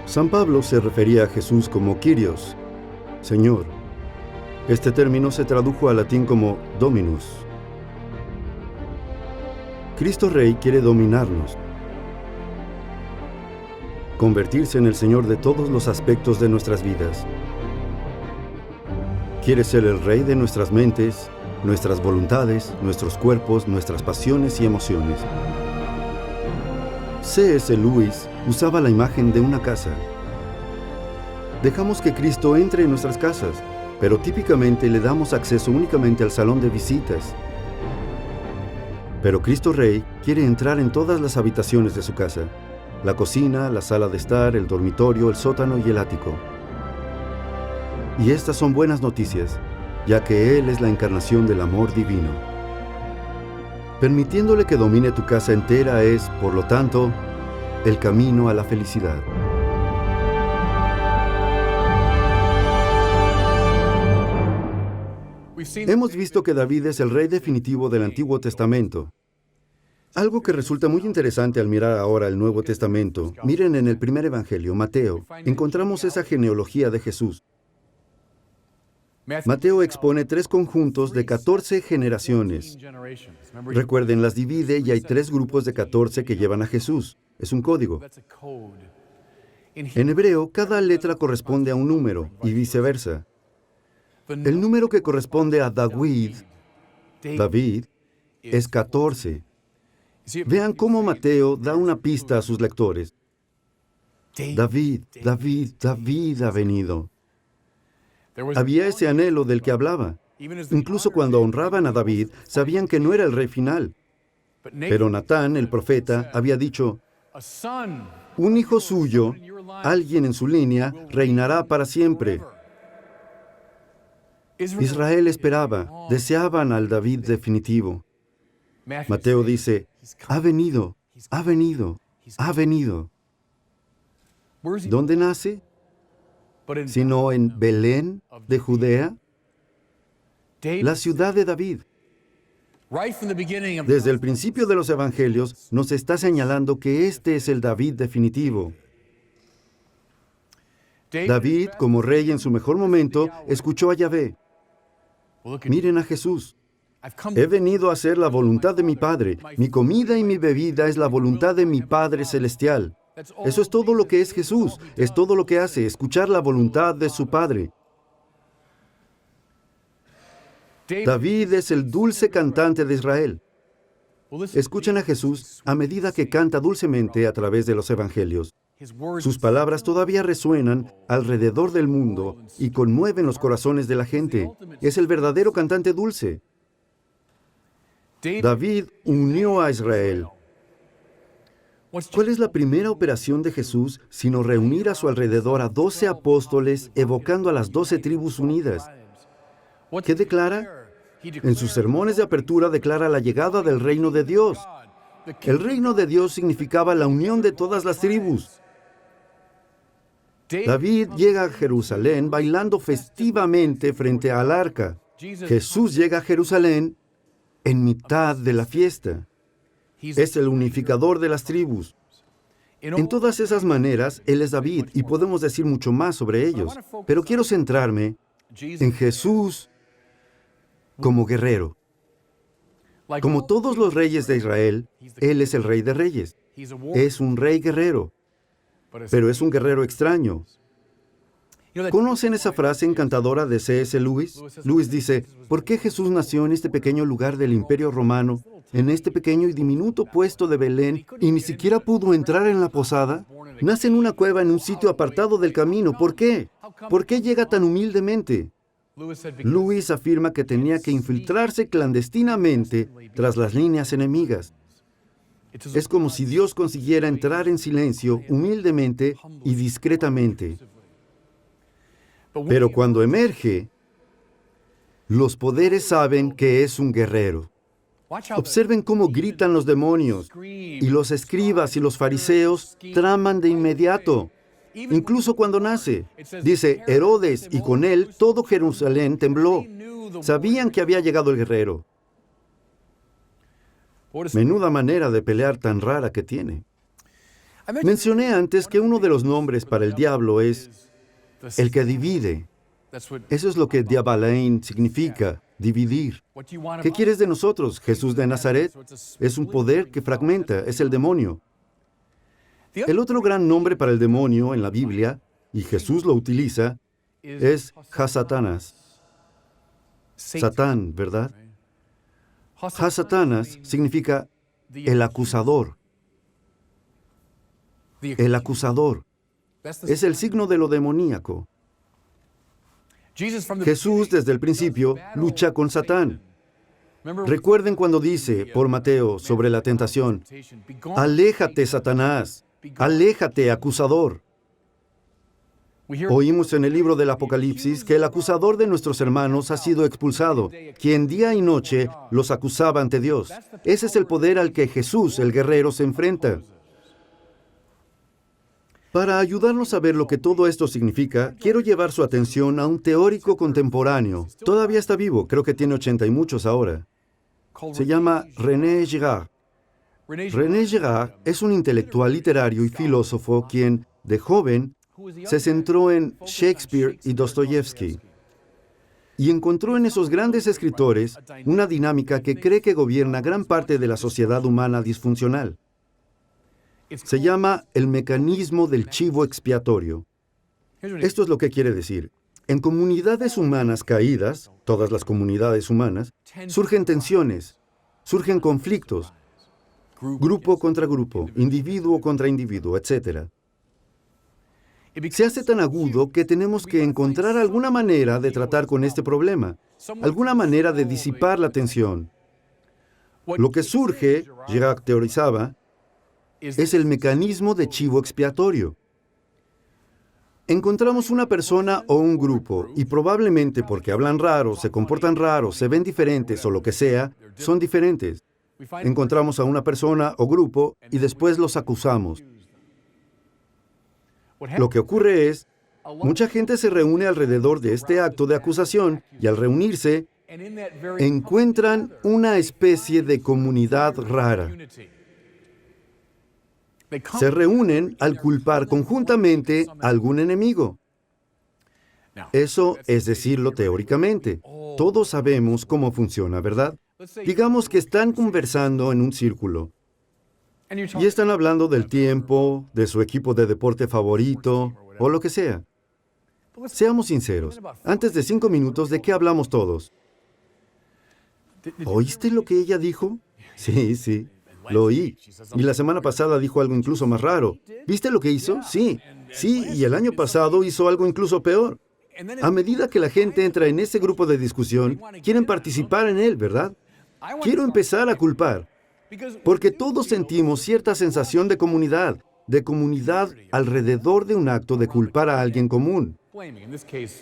San Pablo se refería a Jesús como Kyrios, Señor. Este término se tradujo al latín como Dominus. Cristo Rey quiere dominarnos, convertirse en el Señor de todos los aspectos de nuestras vidas. Quiere ser el Rey de nuestras mentes, nuestras voluntades, nuestros cuerpos, nuestras pasiones y emociones. C.S. Lewis usaba la imagen de una casa. Dejamos que Cristo entre en nuestras casas, pero típicamente le damos acceso únicamente al salón de visitas. Pero Cristo Rey quiere entrar en todas las habitaciones de su casa: la cocina, la sala de estar, el dormitorio, el sótano y el ático. Y estas son buenas noticias, ya que Él es la encarnación del amor divino. Permitiéndole que domine tu casa entera es, por lo tanto, el camino a la felicidad. Hemos visto que David es el rey definitivo del Antiguo Testamento. Algo que resulta muy interesante al mirar ahora el Nuevo Testamento, miren en el primer Evangelio, Mateo, encontramos esa genealogía de Jesús. Mateo expone 3 conjuntos de 14 generaciones. Recuerden, las divide y hay 3 grupos de 14 que llevan a Jesús. Es un código. En hebreo, cada letra corresponde a un número y viceversa. El número que corresponde a David, es 14. Vean cómo Mateo da una pista a sus lectores. David ha venido. Había ese anhelo del que hablaba. Incluso cuando honraban a David, sabían que no era el rey final. Pero Natán, el profeta, había dicho: un hijo suyo, alguien en su línea, reinará para siempre. Israel esperaba, deseaban al David definitivo. Mateo dice: ha venido. ¿Dónde nace? Sino en Belén de Judea, la ciudad de David. Desde el principio de los Evangelios nos está señalando que este es el David definitivo. David, como rey en su mejor momento, escuchó a Yahvé. Miren a Jesús. He venido a hacer la voluntad de mi Padre. Mi comida y mi bebida es la voluntad de mi Padre Celestial. Eso es todo lo que es Jesús. Es todo lo que hace, escuchar la voluntad de su Padre. David es el dulce cantante de Israel. Escuchen a Jesús a medida que canta dulcemente a través de los Evangelios. Sus palabras todavía resuenan alrededor del mundo y conmueven los corazones de la gente. Es el verdadero cantante dulce. David unió a Israel. ¿Cuál es la primera operación de Jesús sino reunir a su alrededor a 12 apóstoles evocando a las 12 tribus unidas? ¿Qué declara? En sus sermones de apertura declara la llegada del reino de Dios. El reino de Dios significaba la unión de todas las tribus. David llega a Jerusalén bailando festivamente frente al arca. Jesús llega a Jerusalén en mitad de la fiesta. Es el unificador de las tribus. En todas esas maneras, Él es David y podemos decir mucho más sobre ellos. Pero quiero centrarme en Jesús como guerrero. Como todos los reyes de Israel, Él es el Rey de Reyes. Es un rey guerrero, pero es un guerrero extraño. ¿Conocen esa frase encantadora de C.S. Lewis? Lewis dice: ¿por qué Jesús nació en este pequeño lugar del Imperio Romano, en este pequeño y diminuto puesto de Belén, y ni siquiera pudo entrar en la posada? Nace en una cueva en un sitio apartado del camino. ¿Por qué? ¿Por qué llega tan humildemente? Lewis afirma que tenía que infiltrarse clandestinamente tras las líneas enemigas. Es como si Dios consiguiera entrar en silencio, humildemente y discretamente. Pero cuando emerge, los poderes saben que es un guerrero. Observen cómo gritan los demonios, y los escribas y los fariseos traman de inmediato, incluso cuando nace. Dice, Herodes y con él todo Jerusalén tembló. Sabían que había llegado el guerrero. Menuda manera de pelear tan rara que tiene. Mencioné antes que uno de los nombres para el diablo es el que divide. Eso es lo que diabalein significa, dividir. ¿Qué quieres de nosotros, Jesús de Nazaret? Es un poder que fragmenta, es el demonio. El otro gran nombre para el demonio en la Biblia, y Jesús lo utiliza, es Hasatanas. Satán, ¿verdad? Hasatanas significa el acusador. El acusador. Es el signo de lo demoníaco. Jesús, desde el principio, lucha con Satán. Recuerden cuando dice, por Mateo, sobre la tentación, aléjate, Satanás, aléjate, acusador. Oímos en el libro del Apocalipsis que el acusador de nuestros hermanos ha sido expulsado, quien día y noche los acusaba ante Dios. Ese es el poder al que Jesús, el guerrero, se enfrenta. Para ayudarnos a ver lo que todo esto significa, quiero llevar su atención a un teórico contemporáneo. Todavía está vivo, creo que tiene 80 y muchos ahora. Se llama René Girard. René Girard es un intelectual literario y filósofo quien, de joven, se centró en Shakespeare y Dostoyevsky. Y encontró en esos grandes escritores una dinámica que cree que gobierna gran parte de la sociedad humana disfuncional. Se llama el mecanismo del chivo expiatorio. Esto es lo que quiere decir. En comunidades humanas caídas, todas las comunidades humanas, surgen tensiones, surgen conflictos, grupo contra grupo, individuo contra individuo, etc. Se hace tan agudo que tenemos que encontrar alguna manera de tratar con este problema, alguna manera de disipar la tensión. Lo que surge, Girard teorizaba, es el mecanismo de chivo expiatorio. Encontramos una persona o un grupo, y probablemente porque hablan raro, se comportan raros, se ven diferentes o lo que sea, son diferentes. Encontramos a una persona o grupo y después los acusamos. Lo que ocurre es, mucha gente se reúne alrededor de este acto de acusación y al reunirse, encuentran una especie de comunidad rara. Se reúnen al culpar conjuntamente a algún enemigo. Eso es decirlo teóricamente. Todos sabemos cómo funciona, ¿verdad? Digamos que están conversando en un círculo. Y están hablando del tiempo, de su equipo de deporte favorito, o lo que sea. Seamos sinceros. Antes de 5 minutos, ¿de qué hablamos todos? ¿Oíste lo que ella dijo? Sí. Lo oí. Y la semana pasada dijo algo incluso más raro. ¿Viste lo que hizo? Sí, y el año pasado hizo algo incluso peor. A medida que la gente entra en ese grupo de discusión, quieren participar en él, ¿verdad? Quiero empezar a culpar, porque todos sentimos cierta sensación de comunidad alrededor de un acto de culpar a alguien común.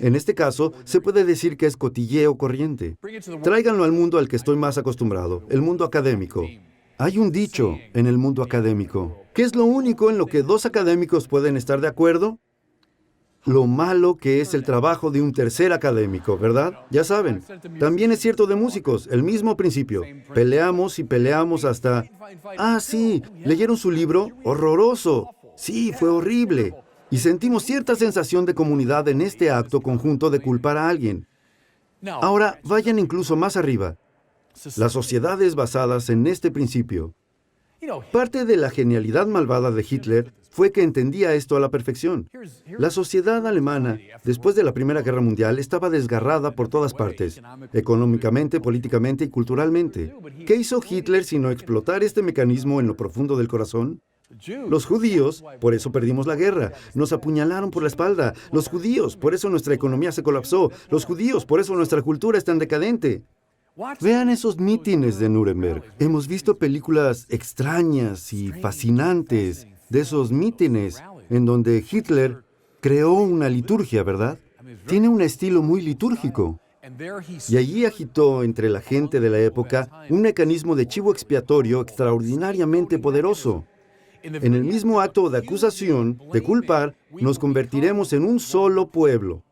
En este caso, se puede decir que es cotilleo corriente. Tráiganlo al mundo al que estoy más acostumbrado, el mundo académico. Hay un dicho en el mundo académico. ¿Qué es lo único en lo que 2 académicos pueden estar de acuerdo? Lo malo que es el trabajo de un tercer académico, ¿verdad? Ya saben. También es cierto de músicos, el mismo principio. Peleamos y peleamos hasta... Ah, sí, ¿leyeron su libro? ¡Horroroso! Sí, fue horrible. Y sentimos cierta sensación de comunidad en este acto conjunto de culpar a alguien. Ahora, vayan incluso más arriba. Las sociedades basadas en este principio. Parte de la genialidad malvada de Hitler fue que entendía esto a la perfección. La sociedad alemana, después de la Primera Guerra Mundial, estaba desgarrada por todas partes, económicamente, políticamente y culturalmente. ¿Qué hizo Hitler sino explotar este mecanismo en lo profundo del corazón? Los judíos, por eso perdimos la guerra. Nos apuñalaron por la espalda. Los judíos, por eso nuestra economía se colapsó. Los judíos, por eso nuestra cultura es tan decadente. Vean esos mítines de Nuremberg. Hemos visto películas extrañas y fascinantes de esos mítines en donde Hitler creó una liturgia, ¿verdad? Tiene un estilo muy litúrgico. Y allí agitó entre la gente de la época un mecanismo de chivo expiatorio extraordinariamente poderoso. En el mismo acto de acusación, de culpar, nos convertiremos en un solo pueblo.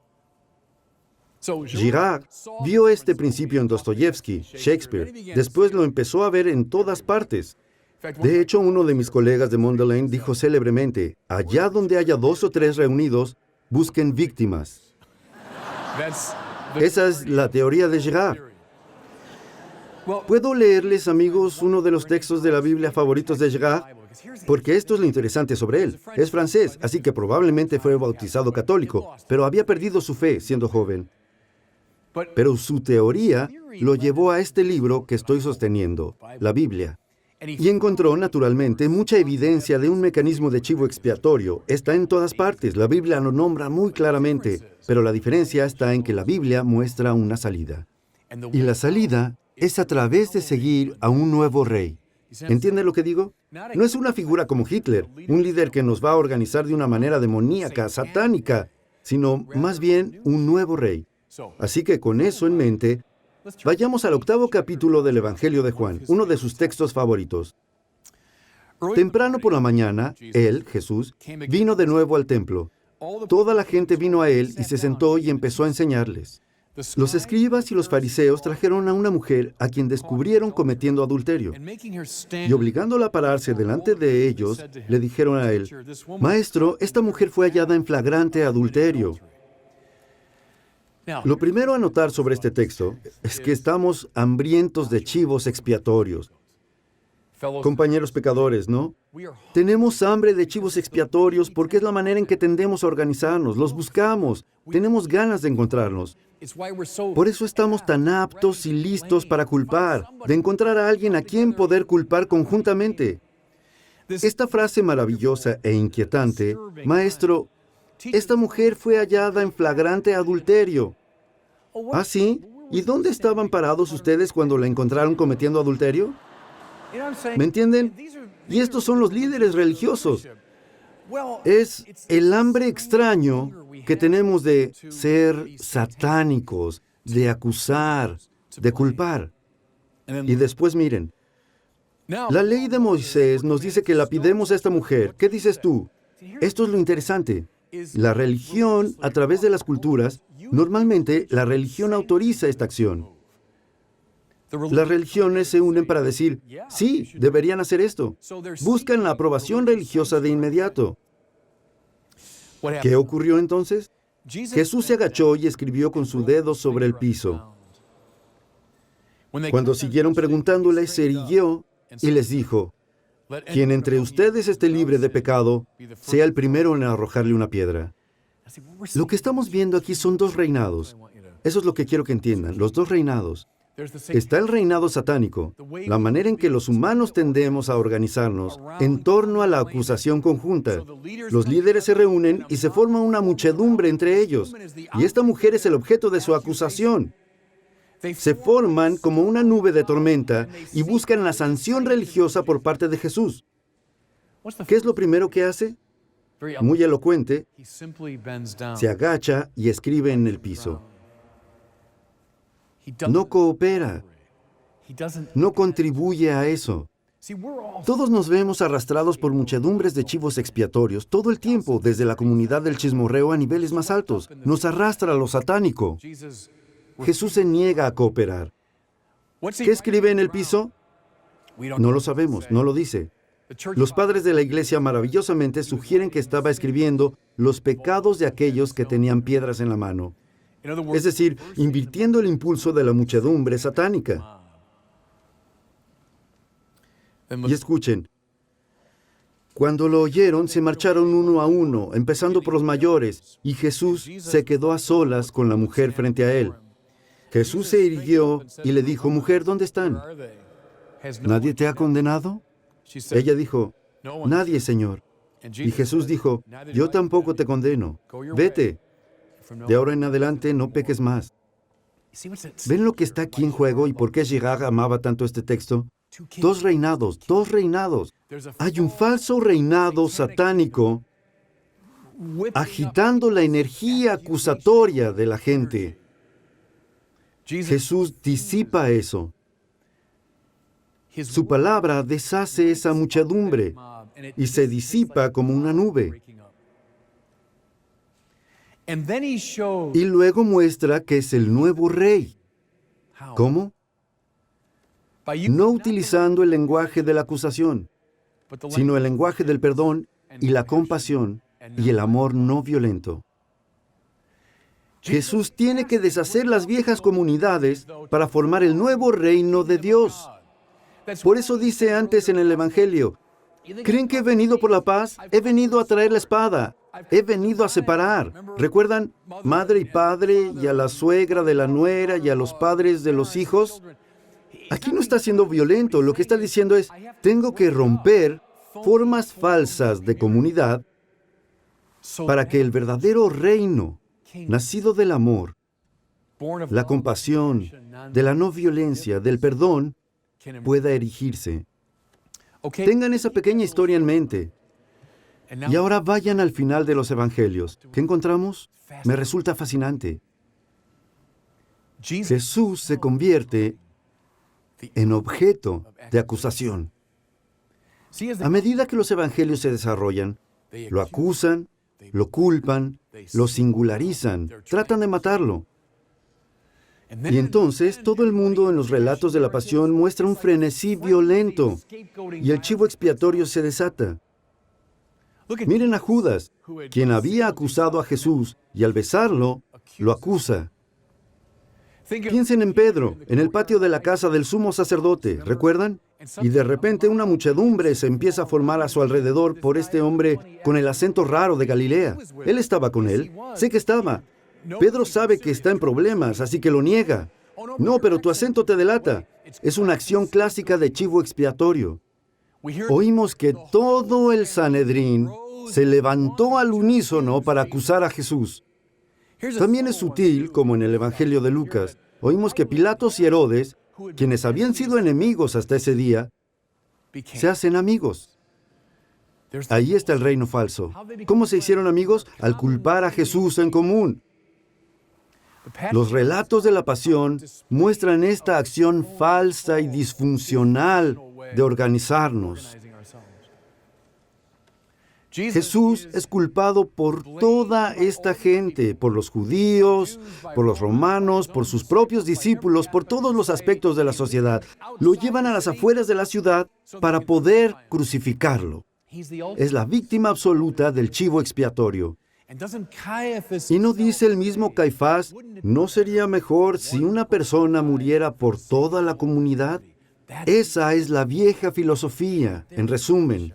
Girard vio este principio en Dostoyevsky, Shakespeare. Después lo empezó a ver en todas partes. De hecho, uno de mis colegas de Mundelein dijo célebremente, allá donde haya 2 o 3 reunidos, busquen víctimas. Esa es la teoría de Girard. ¿Puedo leerles, amigos, uno de los textos de la Biblia favoritos de Girard? Porque esto es lo interesante sobre él. Es francés, así que probablemente fue bautizado católico, pero había perdido su fe siendo joven. Pero su teoría lo llevó a este libro que estoy sosteniendo, la Biblia. Y encontró, naturalmente, mucha evidencia de un mecanismo de chivo expiatorio. Está en todas partes, la Biblia lo nombra muy claramente, pero la diferencia está en que la Biblia muestra una salida. Y la salida es a través de seguir a un nuevo rey. ¿Entiende lo que digo? No es una figura como Hitler, un líder que nos va a organizar de una manera demoníaca, satánica, sino más bien un nuevo rey. Así que con eso en mente, vayamos al 8º capítulo del Evangelio de Juan, uno de sus textos favoritos. Temprano por la mañana, él, Jesús, vino de nuevo al templo. Toda la gente vino a él y se sentó y empezó a enseñarles. Los escribas y los fariseos trajeron a una mujer a quien descubrieron cometiendo adulterio. Y obligándola a pararse delante de ellos, le dijeron a él, Maestro, esta mujer fue hallada en flagrante adulterio. Lo primero a notar sobre este texto es que estamos hambrientos de chivos expiatorios. Compañeros pecadores, ¿no? Tenemos hambre de chivos expiatorios porque es la manera en que tendemos a organizarnos, los buscamos, tenemos ganas de encontrarnos. Por eso estamos tan aptos y listos para culpar, de encontrar a alguien a quien poder culpar conjuntamente. Esta frase maravillosa e inquietante, Maestro, esta mujer fue hallada en flagrante adulterio. ¿Ah, sí? ¿Y dónde estaban parados ustedes cuando la encontraron cometiendo adulterio? ¿Me entienden? Y estos son los líderes religiosos. Es el hambre extraño que tenemos de ser satánicos, de acusar, de culpar. Y después miren, la ley de Moisés nos dice que lapidemos a esta mujer. ¿Qué dices tú? Esto es lo interesante. La religión, a través de las culturas, normalmente la religión autoriza esta acción. Las religiones se unen para decir, sí, deberían hacer esto. Buscan la aprobación religiosa de inmediato. ¿Qué ocurrió entonces? Jesús se agachó y escribió con su dedo sobre el piso. Cuando siguieron preguntándole, se irguió y les dijo, quien entre ustedes esté libre de pecado, sea el primero en arrojarle una piedra. Lo que estamos viendo aquí son 2 reinados. Eso es lo que quiero que entiendan, los 2 reinados. Está el reinado satánico, la manera en que los humanos tendemos a organizarnos en torno a la acusación conjunta. Los líderes se reúnen y se forma una muchedumbre entre ellos, y esta mujer es el objeto de su acusación. Se forman como una nube de tormenta y buscan la sanción religiosa por parte de Jesús. ¿Qué es lo primero que hace? Muy elocuente, se agacha y escribe en el piso. No coopera, no contribuye a eso. Todos nos vemos arrastrados por muchedumbres de chivos expiatorios todo el tiempo, desde la comunidad del chismorreo a niveles más altos. Nos arrastra lo satánico. Jesús se niega a cooperar. ¿Qué escribe en el piso? No lo sabemos, no lo dice. Los padres de la iglesia maravillosamente sugieren que estaba escribiendo los pecados de aquellos que tenían piedras en la mano. Es decir, invirtiendo el impulso de la muchedumbre satánica. Y escuchen, cuando lo oyeron, se marcharon uno a uno, empezando por los mayores, y Jesús se quedó a solas con la mujer frente a él. Jesús se irguió y le dijo, mujer, ¿dónde están? ¿Nadie te ha condenado? Ella dijo, nadie, Señor. Y Jesús dijo, yo tampoco te condeno. Vete. De ahora en adelante no peques más. ¿Ven lo que está aquí en juego y por qué Girard amaba tanto este texto? 2 reinados, 2 reinados. Hay un falso reinado satánico agitando la energía acusatoria de la gente. Jesús disipa eso. Su palabra deshace esa muchedumbre y se disipa como una nube. Y luego muestra que es el nuevo rey. ¿Cómo? No utilizando el lenguaje de la acusación. sino el lenguaje del perdón y la compasión y el amor no violento. Jesús tiene que deshacer las viejas comunidades para formar el nuevo reino de Dios. Por eso dice antes en el Evangelio, ¿creen que he venido por la paz? He venido a traer la espada. He venido a separar. ¿Recuerdan? Madre y padre, y a la suegra de la nuera, y a los padres de los hijos. Aquí no está siendo violento. Lo que está diciendo es, tengo que romper formas falsas de comunidad para que el verdadero reino, nacido del amor, la compasión, de la no violencia, del perdón, pueda erigirse. Tengan esa pequeña historia en mente. Y ahora vayan al final de los evangelios. ¿Qué encontramos? Me resulta fascinante. Jesús se convierte en objeto de acusación. A medida que los evangelios se desarrollan, lo acusan, lo culpan, lo singularizan, tratan de matarlo. Y entonces todo el mundo en los relatos de la pasión muestra un frenesí violento y el chivo expiatorio se desata. Miren a Judas, quien había acusado a Jesús y al besarlo, lo acusa. Piensen en Pedro, en el patio de la casa del sumo sacerdote, ¿recuerdan? Y de repente una muchedumbre se empieza a formar a su alrededor por este hombre con el acento raro de Galilea. Él estaba con él. Sé que estaba. Pedro sabe que está en problemas, así que lo niega. No, pero tu acento te delata. Es una acción clásica de chivo expiatorio. Oímos que todo el Sanedrín se levantó al unísono para acusar a Jesús. También es sutil, como en el Evangelio de Lucas. Oímos que Pilatos y Herodes, quienes habían sido enemigos hasta ese día, se hacen amigos. Ahí está el reino falso. ¿Cómo se hicieron amigos? Al culpar a Jesús en común. Los relatos de la pasión muestran esta acción falsa y disfuncional de organizarnos. Jesús es culpado por toda esta gente, por los judíos, por los romanos, por sus propios discípulos, por todos los aspectos de la sociedad. Lo llevan a las afueras de la ciudad para poder crucificarlo. Es la víctima absoluta del chivo expiatorio. ¿Y no dice el mismo Caifás, no sería mejor si una persona muriera por toda la comunidad? Esa es la vieja filosofía, en resumen.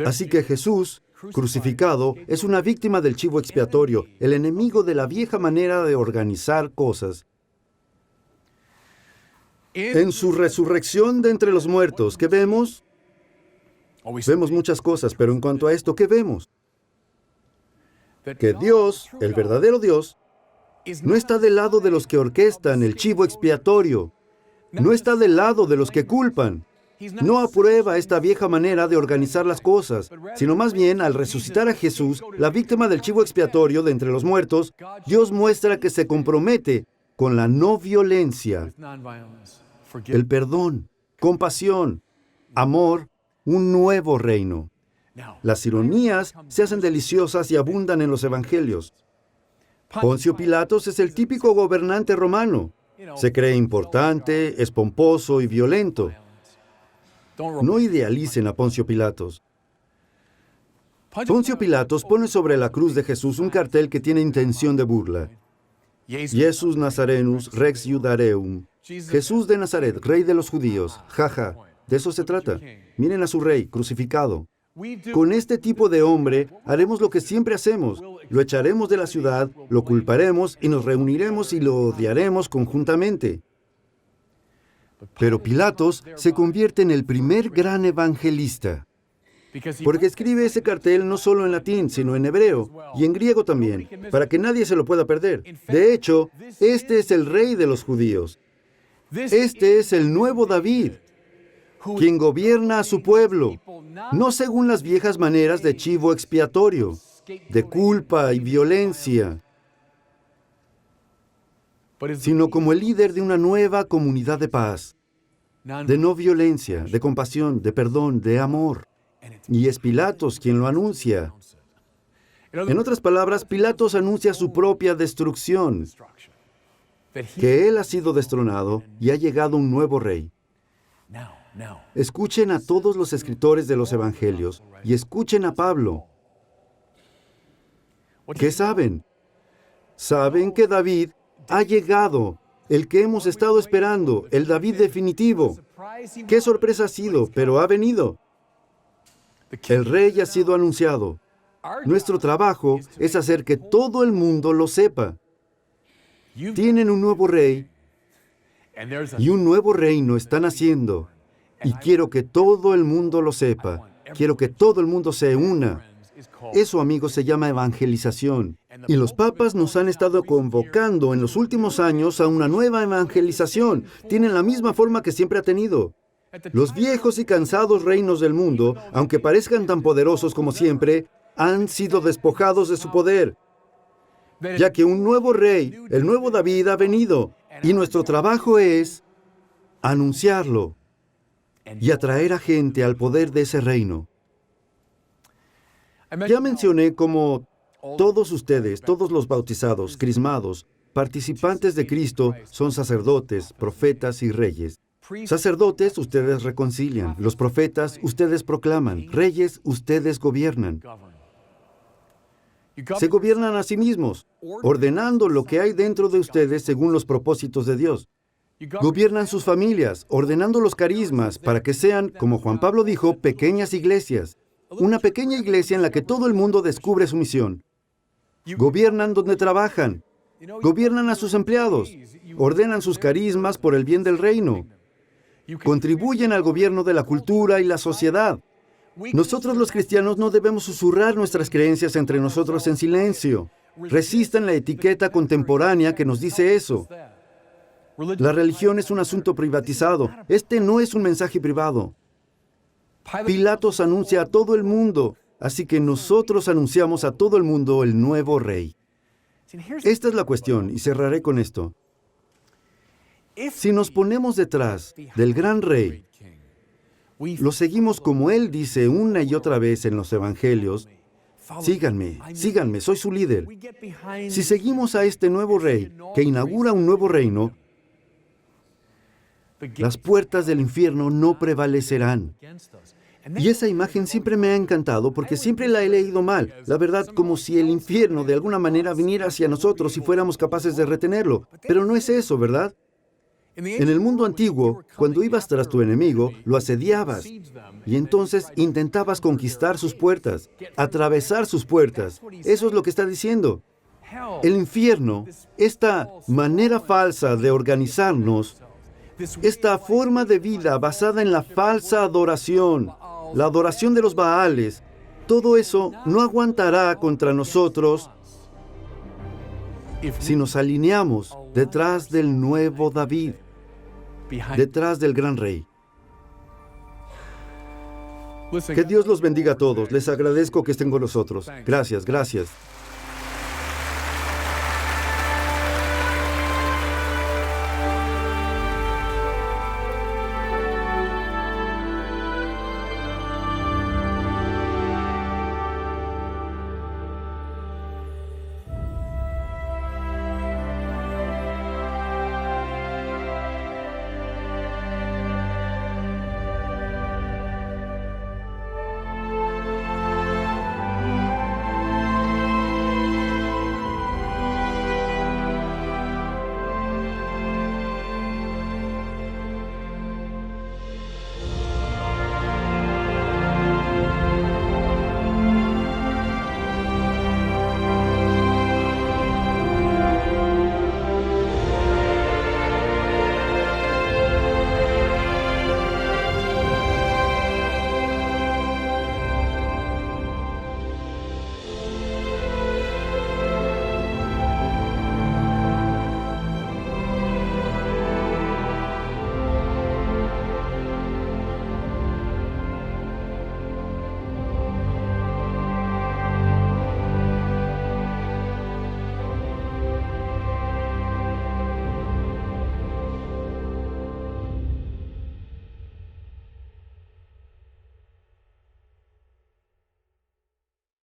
Así que Jesús, crucificado, es una víctima del chivo expiatorio, el enemigo de la vieja manera de organizar cosas. En su resurrección de entre los muertos, ¿qué vemos? Vemos muchas cosas, pero en cuanto a esto, ¿qué vemos? Que Dios, el verdadero Dios, no está del lado de los que orquestan el chivo expiatorio. No está del lado de los que culpan. No aprueba esta vieja manera de organizar las cosas, sino más bien, al resucitar a Jesús, la víctima del chivo expiatorio de entre los muertos, Dios muestra que se compromete con la no violencia, el perdón, compasión, amor, un nuevo reino. Las ironías se hacen deliciosas y abundan en los evangelios. Poncio Pilatos es el típico gobernante romano. Se cree importante, es pomposo y violento. No idealicen a Poncio Pilatos. Poncio Pilatos pone sobre la cruz de Jesús un cartel que tiene intención de burla. Jesús Nazarenus Rex Judaeum. Jesús de Nazaret, rey de los judíos. Jaja, de eso se trata. Miren a su rey, crucificado. Con este tipo de hombre haremos lo que siempre hacemos. Lo echaremos de la ciudad, lo culparemos y nos reuniremos y lo odiaremos conjuntamente. Pero Pilatos se convierte en el primer gran evangelista, porque escribe ese cartel no solo en latín, sino en hebreo y en griego también, para que nadie se lo pueda perder. De hecho, este es el rey de los judíos. Este es el nuevo David, quien gobierna a su pueblo, no según las viejas maneras de chivo expiatorio, de culpa y violencia, sino como el líder de una nueva comunidad de paz, de no violencia, de compasión, de perdón, de amor. Y es Pilatos quien lo anuncia. En otras palabras, Pilatos anuncia su propia destrucción, que él ha sido destronado y ha llegado un nuevo rey. Escuchen a todos los escritores de los evangelios y escuchen a Pablo. ¿Qué saben? Saben que David ha llegado, el que hemos estado esperando, el David definitivo. Qué sorpresa ha sido, pero ha venido. El rey ha sido anunciado. Nuestro trabajo es hacer que todo el mundo lo sepa. Tienen un nuevo rey y un nuevo reino está naciendo. Y quiero que todo el mundo lo sepa. Quiero que todo el mundo se una. Eso, amigos, se llama evangelización. Y los papas nos han estado convocando en los últimos años a una nueva evangelización. Tienen la misma forma que siempre ha tenido. Los viejos y cansados reinos del mundo, aunque parezcan tan poderosos como siempre, han sido despojados de su poder, ya que un nuevo rey, el nuevo David, ha venido. Y nuestro trabajo es anunciarlo y atraer a gente al poder de ese reino. Ya mencioné cómo todos ustedes, todos los bautizados, crismados, participantes de Cristo, son sacerdotes, profetas y reyes. Sacerdotes, ustedes reconcilian. Los profetas, ustedes proclaman. Reyes, ustedes gobiernan. Se gobiernan a sí mismos, ordenando lo que hay dentro de ustedes según los propósitos de Dios. Gobiernan sus familias, ordenando los carismas para que sean, como Juan Pablo dijo, pequeñas iglesias. Una pequeña iglesia en la que todo el mundo descubre su misión. Gobiernan donde trabajan. Gobiernan a sus empleados. Ordenan sus carismas por el bien del reino. Contribuyen al gobierno de la cultura y la sociedad. Nosotros los cristianos no debemos susurrar nuestras creencias entre nosotros en silencio. Resistan la etiqueta contemporánea que nos dice eso. La religión es un asunto privatizado. Este no es un mensaje privado. Pilatos anuncia a todo el mundo, así que nosotros anunciamos a todo el mundo el nuevo rey. Esta es la cuestión, y cerraré con esto. Si nos ponemos detrás del gran rey, lo seguimos como él dice una y otra vez en los evangelios, síganme, síganme, soy su líder. Si seguimos a este nuevo rey que inaugura un nuevo reino, las puertas del infierno no prevalecerán. Y esa imagen siempre me ha encantado porque siempre la he leído mal. La verdad, como si el infierno de alguna manera viniera hacia nosotros y fuéramos capaces de retenerlo. Pero no es eso, ¿verdad? En el mundo antiguo, cuando ibas tras tu enemigo, lo asediabas. Y entonces intentabas conquistar sus puertas, atravesar sus puertas. Eso es lo que está diciendo. El infierno, esta manera falsa de organizarnos, esta forma de vida basada en la falsa adoración, la adoración de los Baales, todo eso no aguantará contra nosotros si nos alineamos detrás del nuevo David, detrás del gran rey. Que Dios los bendiga a todos. Les agradezco que estén con nosotros. Gracias, gracias.